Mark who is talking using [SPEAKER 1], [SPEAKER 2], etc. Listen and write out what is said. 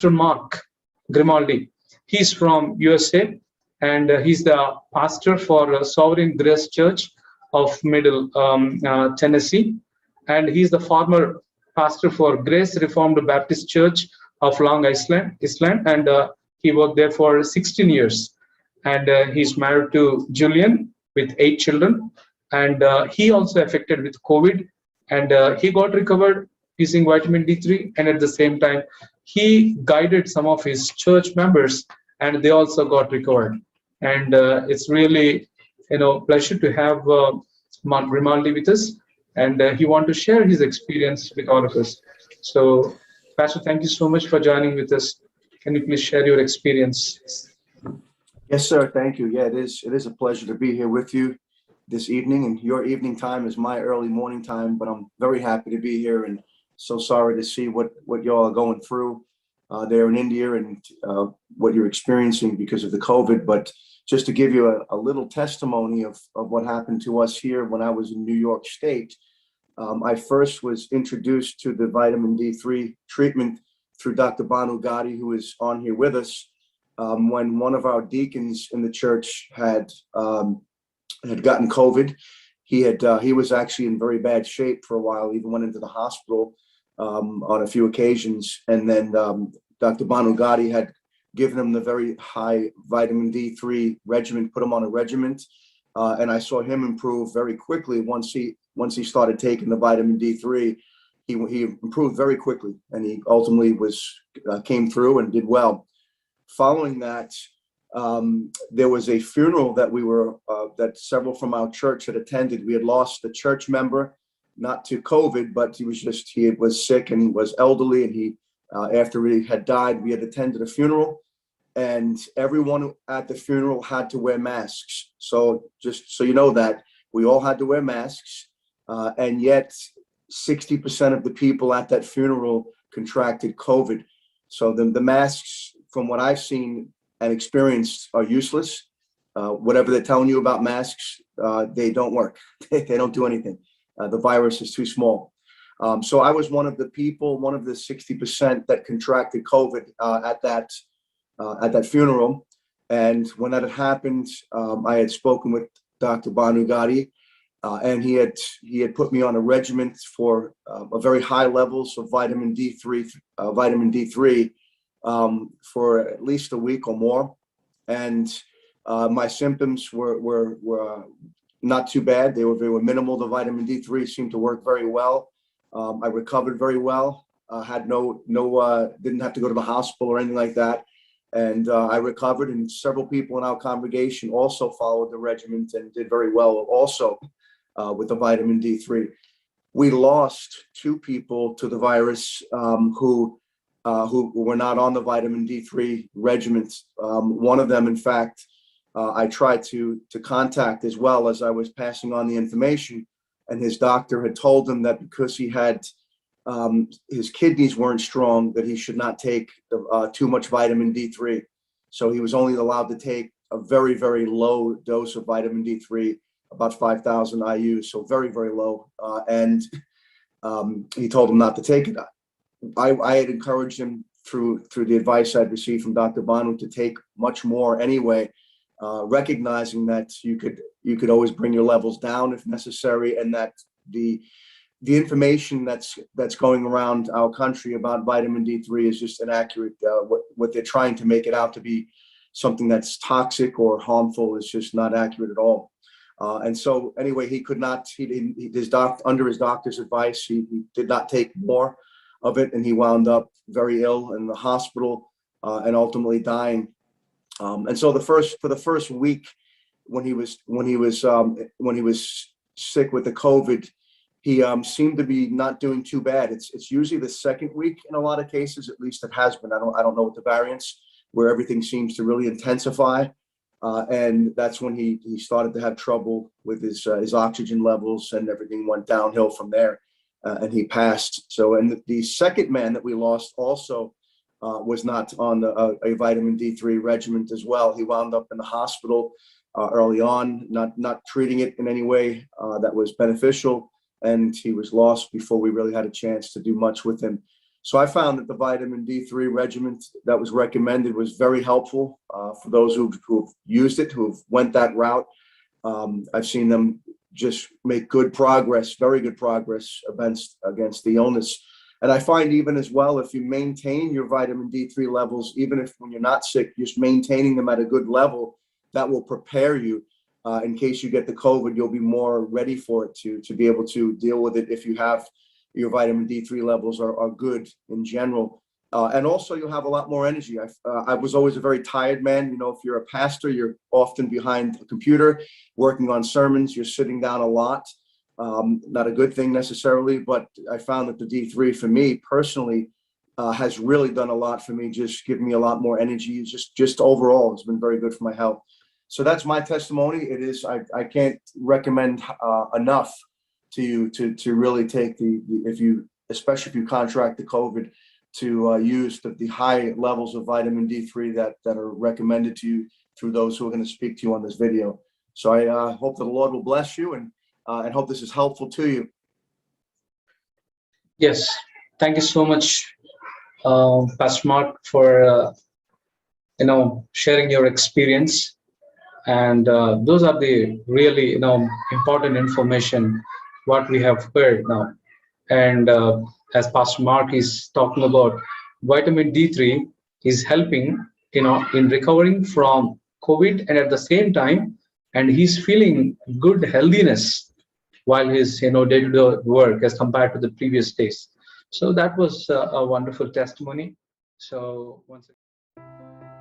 [SPEAKER 1] Mark Grimaldi. He's from USA, and he's the pastor for Sovereign Grace Church of Middle Tennessee, and he's the former pastor for Grace Reformed Baptist Church of Long Island, and he worked there for 16 years. And he's married to Julian with 8 children, and he also affected with COVID, and he got recovered using vitamin D3, and at the same time, he guided some of his church members, and they also got recovered. And it's really, pleasure to have Mark Grimaldi with us, and he want to share his experience with all of us. So, Pastor, thank you so much for joining with us. Can you please share your experience?
[SPEAKER 2] Yes, sir. Thank you. Yeah, it is a pleasure to be here with you this evening, and your evening time is my early morning time, but I'm very happy to be here and so sorry to see what y'all are going through there in India and what you're experiencing because of the COVID. But just to give you a little testimony of what happened to us here when I was in New York State, I first was introduced to the vitamin D3 treatment through Dr. Bhanu Gadde, who is on here with us, when one of our deacons in the church had gotten COVID. He was actually in very bad shape for a while, even went into the hospital on a few occasions. And then Dr. Bhanu Gadde had given him the very high vitamin D3 regimen, put him on a regimen. And I saw him improve very quickly once he started taking the vitamin D3. He improved very quickly, and he ultimately came through and did well. Following that, there was a funeral that that several from our church had attended. We had lost a church member, not to COVID, but he was sick and was elderly, and after he had died, we had attended a funeral, and everyone at the funeral had to wear masks. So just so you know that, we all had to wear masks, and yet 60% of the people at that funeral contracted COVID. So the masks, from what I've seen and experienced, are useless. Whatever they're telling you about masks, they don't work. They don't do anything. The virus is too small. So I was one of the 60% that contracted COVID at that funeral. And when that had happened, I had spoken with Dr. Bhanu Gadde, and he had put me on a regimen for a very high levels of vitamin D3, for at least a week or more. And my symptoms were not too bad. They were minimal. The vitamin D3 seemed to work very well. I recovered very well. Didn't have to go to the hospital or anything like that. And I recovered, and several people in our congregation also followed the regimen and did very well also with the vitamin D3. We lost 2 people to the virus who were not on the vitamin D3 regimens. One of them, in fact, I tried to contact as well as I was passing on the information, and his doctor had told him that because he had his kidneys weren't strong, that he should not take too much vitamin D3. So he was only allowed to take a very, very low dose of vitamin D3, about 5,000 IU, so very, very low. And he told him not to take it. I had encouraged him through the advice I'd received from Dr. Bhanu to take much more anyway, recognizing that you could always bring your levels down if necessary, and that the information that's going around our country about vitamin D3 is just inaccurate. What they're trying to make it out to be something that's toxic or harmful is just not accurate at all. And so anyway, he could not. Under his doctor's advice, he did not take more of it, and he wound up very ill in the hospital and ultimately dying. And so for the first week, when he was sick with the COVID, he seemed to be not doing too bad. It's usually the second week in a lot of cases, at least it has been. I don't know what the variants, where everything seems to really intensify, and that's when he started to have trouble with his oxygen levels, and everything went downhill from there, and he passed. So, and the second man that we lost also was not on a vitamin D3 regimen as well. He wound up in the hospital early on, not treating it in any way that was beneficial, and he was lost before we really had a chance to do much with him. So I found that the vitamin D3 regimen that was recommended was very helpful for those who've used it, who've went that route. I've seen them just make good progress, very good progress against the illness. And I find even as well, if you maintain your vitamin D3 levels, even if when you're not sick, just maintaining them at a good level, that will prepare you in case you get the COVID. You'll be more ready for it to be able to deal with it if you have your vitamin D3 levels are good in general. And also you'll have a lot more energy. I was always a very tired man. You know, if you're a pastor, you're often behind a computer working on sermons. You're sitting down a lot. Not a good thing necessarily, but I found that the D3 for me personally has really done a lot for me, just giving me a lot more energy. Just overall, it's been very good for my health. So that's my testimony. It is, I can't recommend enough to you to really take especially if you contract the COVID, to use the high levels of vitamin D3 that are recommended to you through those who are going to speak to you on this video. So I hope that the Lord will bless you and hope this is helpful to you.
[SPEAKER 1] Yes, thank you so much, Pastor Mark, for sharing your experience. And those are the really important information what we have heard now. And as Pastor Mark is talking about, vitamin D3 is helping in recovering from COVID, and at the same time, and he's feeling good healthiness while his day-to-day work as compared to the previous days. So that was a wonderful testimony. So once again.